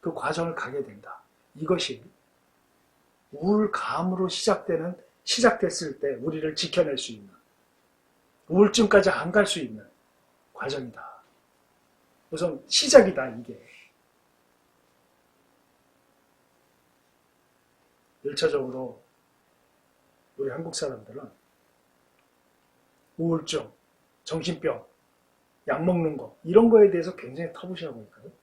그 과정을 가게 된다. 이것이 우울감으로 시작됐을 때 우리를 지켜낼 수 있는 우울증까지 안 갈 수 있는 과정이다. 우선 시작이다 이게. 1차적으로 우리 한국 사람들은 우울증, 정신병, 약 먹는 거 이런 거에 대해서 굉장히 터부시하고 있거든.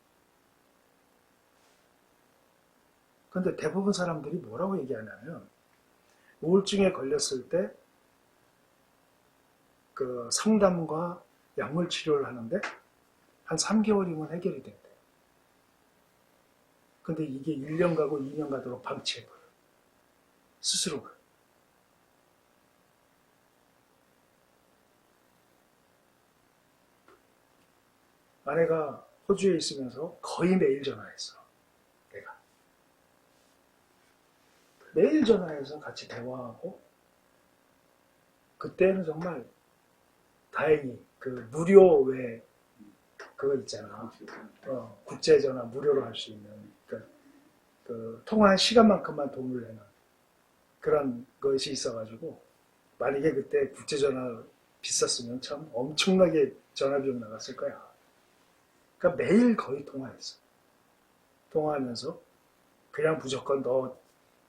근데 대부분 사람들이 뭐라고 얘기하냐면 우울증에 걸렸을 때 그 상담과 약물 치료를 하는데 한 3개월이면 해결이 된대. 근데 이게 1년 가고 2년 가도록 방치해버려. 스스로가. 아내가 호주에 있으면서 거의 매일 전화했어. 내가. 매일 전화해서 같이 대화하고 그때는 정말 다행히 그 무료 외 그거 있잖아. 국제전화 무료로 할 수 있는 그 통화한 시간만큼만 돈을 내는 그런 것이 있어가지고 만약에 그때 국제전화 비쌌으면 참 엄청나게 전화비용 나갔을 거야. 그러니까 매일 거의 통화했어. 통화하면서 그냥 무조건 너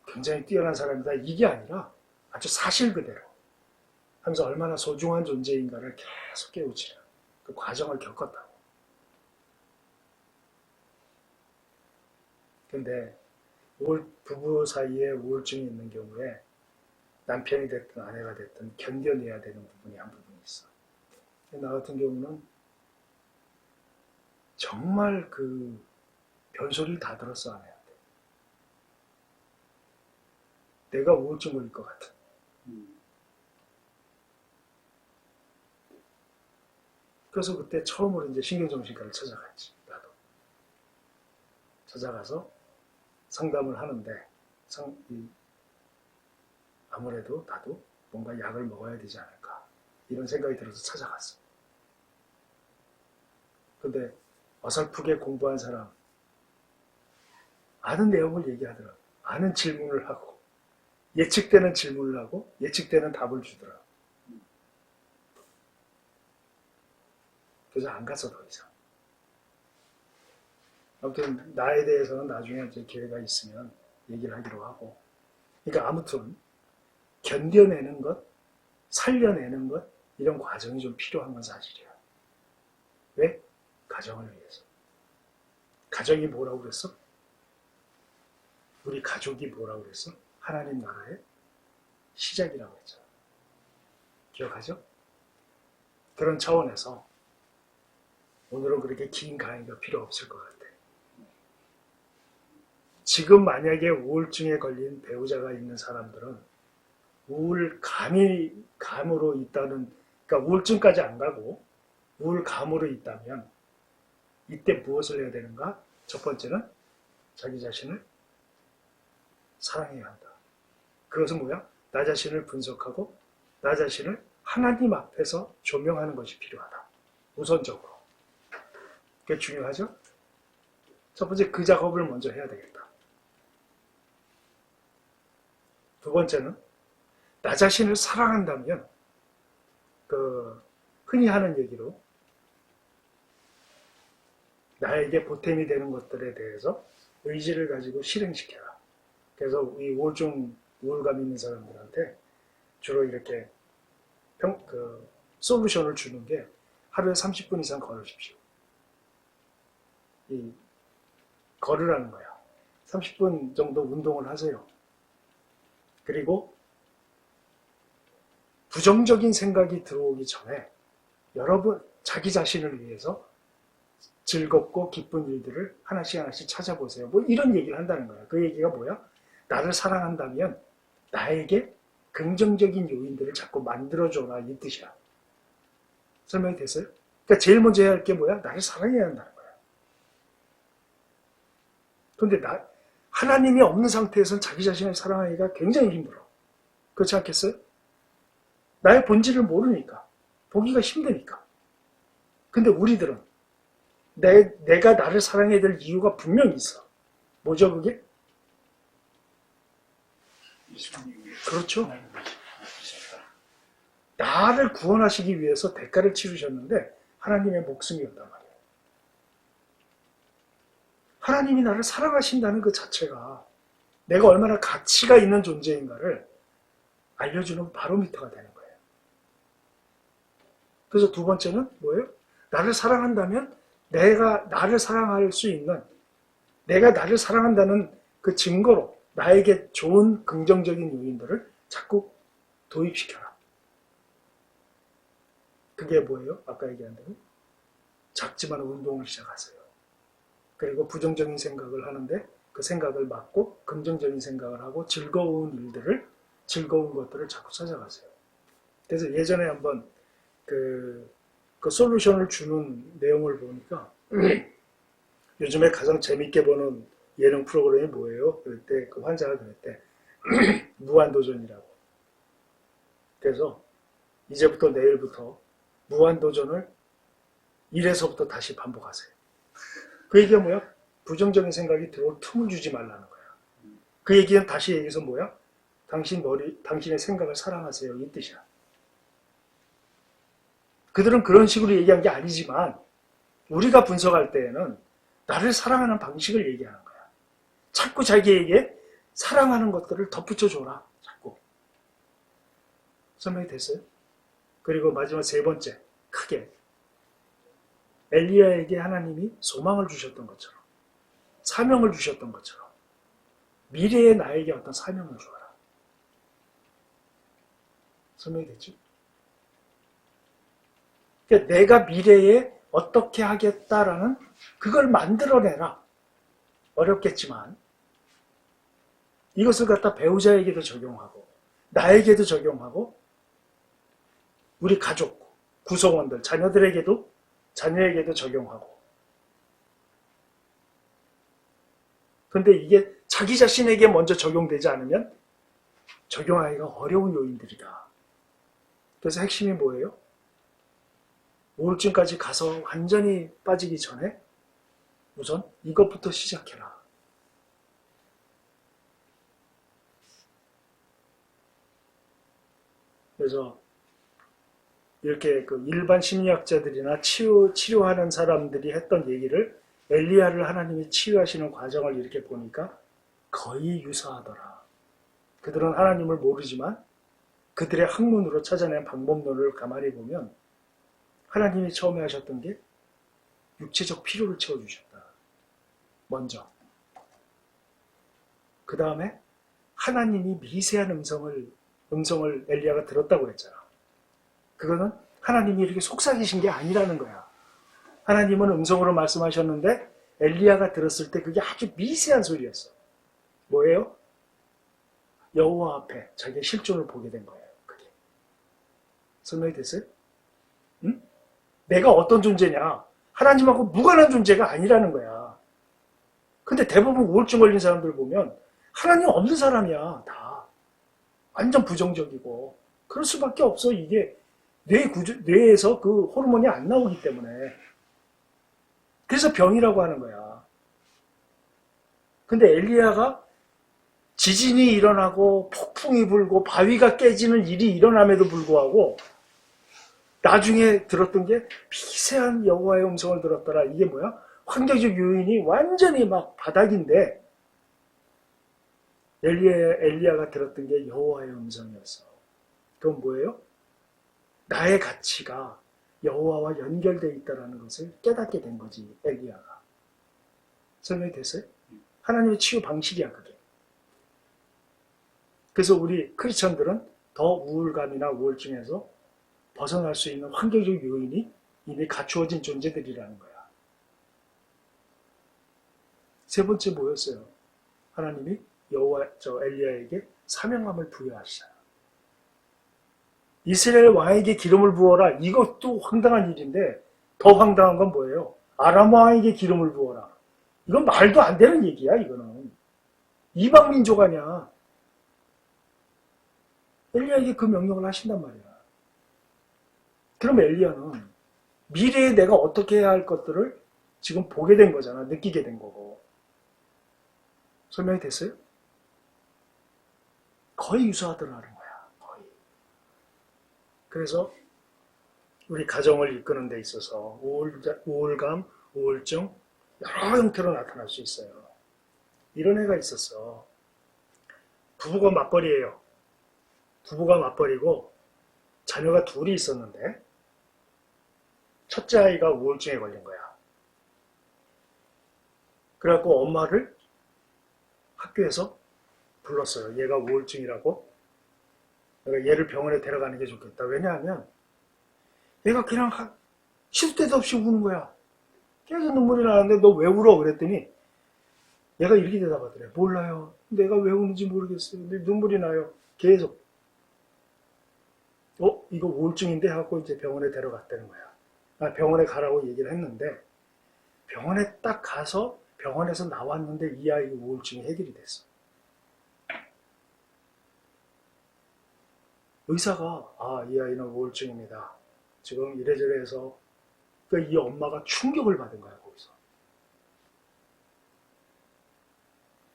굉장히 뛰어난 사람이다 이게 아니라 아주 사실 그대로 하면서 얼마나 소중한 존재인가를 계속 깨우치는 그 과정을 겪었다고. 근데 부부 사이에 우울증이 있는 경우에 남편이 됐든 아내가 됐든 견뎌내야 되는 부분이 한 부분이 있어. 나 같은 경우는 정말 그 별소리를 다 들었어 아내한테. 내가 우울증 걸릴 것 같은. 그래서 그때 처음으로 이제 신경정신과를 찾아갔지. 나도. 찾아가서 상담을 하는데 아무래도 나도 뭔가 약을 먹어야 되지 않을까 이런 생각이 들어서 찾아갔어. 근데 어설프게 공부한 사람 아는 내용을 얘기하더라. 아는 질문을 하고 예측되는 질문을 하고 예측되는 답을 주더라. 그래서 안 갔어, 더 이상. 아무튼 나에 대해서는 나중에 이제 기회가 있으면 얘기를 하기로 하고. 그러니까 아무튼 견뎌내는 것, 살려내는 것, 이런 과정이 좀 필요한 건 사실이야. 왜? 가정을 위해서. 가정이 뭐라고 그랬어? 우리 가족이 뭐라고 그랬어? 하나님 나라의 시작이라고 했잖아. 기억하죠? 그런 차원에서 오늘은 그렇게 긴 강의가 필요 없을 것 같아. 지금 만약에 우울증에 걸린 배우자가 있는 사람들은 우울감으로 있다는, 그러니까 우울증까지 안 가고 우울감으로 있다면 이때 무엇을 해야 되는가? 첫 번째는 자기 자신을 사랑해야 한다. 그것은 뭐야? 나 자신을 분석하고 나 자신을 하나님 앞에서 조명하는 것이 필요하다. 우선적으로. 그게 중요하죠? 첫 번째 그 작업을 먼저 해야 되겠다. 두 번째는 나 자신을 사랑한다면 흔히 하는 얘기로 나에게 보탬이 되는 것들에 대해서 의지를 가지고 실행시켜라. 그래서 이 우울감 있는 사람들한테 주로 이렇게 솔루션을 주는 게 하루에 30분 이상 걸으십시오. 걸으라는 거야. 30분 정도 운동을 하세요. 그리고 부정적인 생각이 들어오기 전에 여러분 자기 자신을 위해서 즐겁고 기쁜 일들을 하나씩 하나씩 찾아보세요. 뭐 이런 얘기를 한다는 거야. 그 얘기가 뭐야? 나를 사랑한다면 나에게 긍정적인 요인들을 자꾸 만들어줘라, 이 뜻이야. 설명이 됐어요? 그러니까 제일 먼저 해야 할 게 뭐야? 나를 사랑해야 한다는 거야. 그런데 하나님이 없는 상태에서는 자기 자신을 사랑하기가 굉장히 힘들어. 그렇지 않겠어요? 나의 본질을 모르니까. 보기가 힘드니까. 근데 우리들은 내가 나를 사랑해야 될 이유가 분명히 있어. 뭐죠, 그게? 그렇죠. 나를 구원하시기 위해서 대가를 치르셨는데 하나님의 목숨이었단 말이에요. 하나님이 나를 사랑하신다는 그 자체가 내가 얼마나 가치가 있는 존재인가를 알려주는 바로미터가 되는 거예요. 그래서 두 번째는 뭐예요? 나를 사랑한다면 내가 나를 사랑할 수 있는, 내가 나를 사랑한다는 그 증거로 나에게 좋은 긍정적인 요인들을 자꾸 도입시켜라. 그게 뭐예요? 아까 얘기한 대로 작지만 운동을 시작하세요. 그리고 부정적인 생각을 하는데 그 생각을 막고 긍정적인 생각을 하고 즐거운 것들을 자꾸 찾아가세요. 그래서 예전에 한번 그 솔루션을 주는 내용을 보니까 요즘에 가장 재밌게 보는 예능 프로그램이 뭐예요? 그럴 때 그 환자가 그랬대. 무한도전이라고. 그래서 이제부터 내일부터 무한도전을 1회서부터 다시 반복하세요. 그 얘기가 뭐야? 부정적인 생각이 들어올 틈을 주지 말라는 거야. 그 얘기는 다시 얘기해서 뭐야? 당신의 생각을 사랑하세요. 이 뜻이야. 그들은 그런 식으로 얘기한 게 아니지만 우리가 분석할 때에는 나를 사랑하는 방식을 얘기하는 거야. 자꾸 자기에게 사랑하는 것들을 덧붙여줘라. 자꾸. 설명이 됐어요? 그리고 마지막 세 번째, 크게. 엘리야에게 하나님이 소망을 주셨던 것처럼, 사명을 주셨던 것처럼, 미래의 나에게 어떤 사명을 주어라. 설명이 됐죠? 그러니까 내가 미래에 어떻게 하겠다라는 그걸 만들어내라. 어렵겠지만 이것을 갖다 배우자에게도 적용하고 나에게도 적용하고 우리 가족, 구성원들, 자녀에게도 적용하고. 근데 이게 자기 자신에게 먼저 적용되지 않으면 적용하기가 어려운 요인들이다. 그래서 핵심이 뭐예요? 우울증까지 가서 완전히 빠지기 전에 우선 이것부터 시작해라. 그래서 이렇게 그 일반 심리학자들이나 치료하는 사람들이 했던 얘기를 엘리야를 하나님이 치유하시는 과정을 이렇게 보니까 거의 유사하더라. 그들은 하나님을 모르지만 그들의 학문으로 찾아낸 방법론을 가만히 보면 하나님이 처음에 하셨던 게 육체적 필요를 채워주셨다. 먼저. 그 다음에 하나님이 미세한 음성을 엘리야가 들었다고 그랬잖아. 그거는 하나님이 이렇게 속삭이신 게 아니라는 거야. 하나님은 음성으로 말씀하셨는데 엘리야가 들었을 때 그게 아주 미세한 소리였어. 뭐예요? 여호와 앞에 자기의 실존을 보게 된 거예요. 그게. 설명이 됐어요? 응? 내가 어떤 존재냐? 하나님하고 무관한 존재가 아니라는 거야. 근데 대부분 우울증 걸린 사람들 보면 하나님 없는 사람이야. 다. 완전 부정적이고. 그럴 수밖에 없어. 이게 뇌에서 그 호르몬이 안 나오기 때문에. 그래서 병이라고 하는 거야. 근데 엘리야가 지진이 일어나고 폭풍이 불고 바위가 깨지는 일이 일어남에도 불구하고 나중에 들었던 게 미세한 여호와의 음성을 들었더라. 이게 뭐야? 환경적 요인이 완전히 막 바닥인데 엘리야가 들었던 게 여호와의 음성이었어. 그건 뭐예요? 나의 가치가 여호와와 연결되어 있다는 것을 깨닫게 된 거지, 엘리야가. 설명이 됐어요? 하나님의 치유 방식이야, 그게. 그래서 우리 크리스천들은 더 우울감이나 우울증에서 벗어날 수 있는 환경적 요인이 이미 갖추어진 존재들이라는 거야. 세 번째 뭐였어요? 하나님이 엘리야에게 사명감을 부여하시잖아. 이스라엘 왕에게 기름을 부어라. 이것도 황당한 일인데 더 황당한 건 뭐예요? 아람 왕에게 기름을 부어라. 이건 말도 안 되는 얘기야. 이거는 이방 민족 아니야. 엘리야에게 그 명령을 하신단 말이야. 그럼 엘리야는 미래에 내가 어떻게 해야 할 것들을 지금 보게 된 거잖아. 느끼게 된 거고. 설명이 됐어요? 거의 유사하더라는 거야. 거의. 그래서 우리 가정을 이끄는 데 있어서 우울감, 우울증 여러 형태로 나타날 수 있어요. 이런 애가 있었어. 부부가 맞벌이에요. 부부가 맞벌이고 자녀가 둘이 있었는데 첫째 아이가 우울증에 걸린 거야. 그래갖고 엄마를 학교에서 불렀어요. 얘가 우울증이라고. 내가 얘를 병원에 데려가는 게 좋겠다. 왜냐하면 얘가 그냥 시도 때도 없이 우는 거야. 계속 눈물이 나는데 너 왜 울어? 그랬더니 얘가 이렇게 대답하더래. 몰라요. 내가 왜 우는지 모르겠어요. 근데 눈물이 나요. 계속. 이거 우울증인데? 하고 이제 병원에 데려갔다는 거야. 병원에 가라고 얘기를 했는데 병원에 딱 가서 병원에서 나왔는데 이 아이 우울증이 해결이 됐어. 의사가 이 아이는 우울증입니다. 지금 이래저래 해서 그러니까 이 엄마가 충격을 받은 거야. 거기서.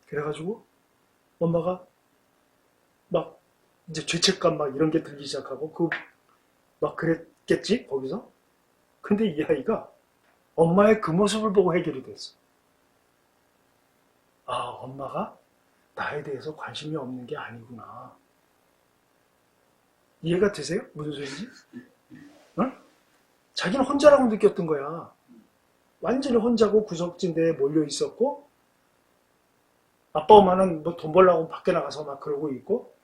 그래가지고 엄마가 막 이제 죄책감 막 이런 게 들기 시작하고 막 그랬겠지 거기서. 근데 이 아이가 엄마의 그 모습을 보고 해결이 됐어. 엄마가 나에 대해서 관심이 없는 게 아니구나. 이해가 되세요? 무슨 소리인지? 응? 자기는 혼자라고 느꼈던 거야. 완전히 혼자고 구석진대에 몰려 있었고 아빠 엄마는 뭐 돈 벌려고 밖에 나가서 막 그러고 있고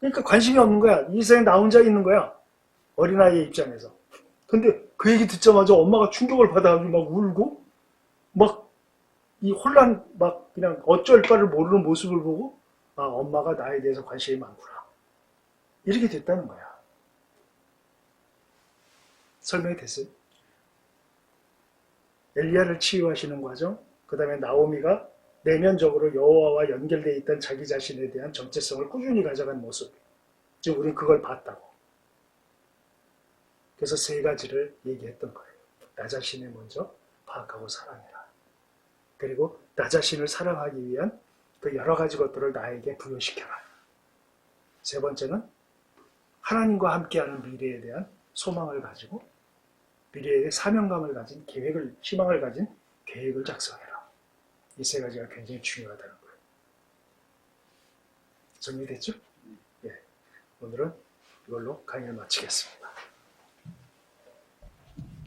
그러니까 관심이 없는 거야. 이 세상에 나 혼자 있는 거야. 어린아이의 입장에서. 근데 그 얘기 듣자마자 엄마가 충격을 받아가지고 막 울고 막 이 혼란 막 그냥 어쩔 바를 모르는 모습을 보고 엄마가 나에 대해서 관심이 많구나. 이렇게 됐다는 거야. 설명이 됐어요? 엘리야를 치유하시는 과정, 그 다음에 나오미가 내면적으로 여호와와 연결되어 있던 자기 자신에 대한 정체성을 꾸준히 가져간 모습. 지금 우리는 그걸 봤다고. 그래서 세 가지를 얘기했던 거예요. 나 자신을 먼저 파악하고 사랑해라. 그리고 나 자신을 사랑하기 위한 그 여러 가지 것들을 나에게 부여시켜라. 세 번째는 하나님과 함께하는 미래에 대한 소망을 가지고 미래에 사명감을 가진 계획을, 희망을 가진 계획을 작성해라. 이 세 가지가 굉장히 중요하다는 거예요. 정리됐죠? 예. 오늘은 이걸로 강의를 마치겠습니다.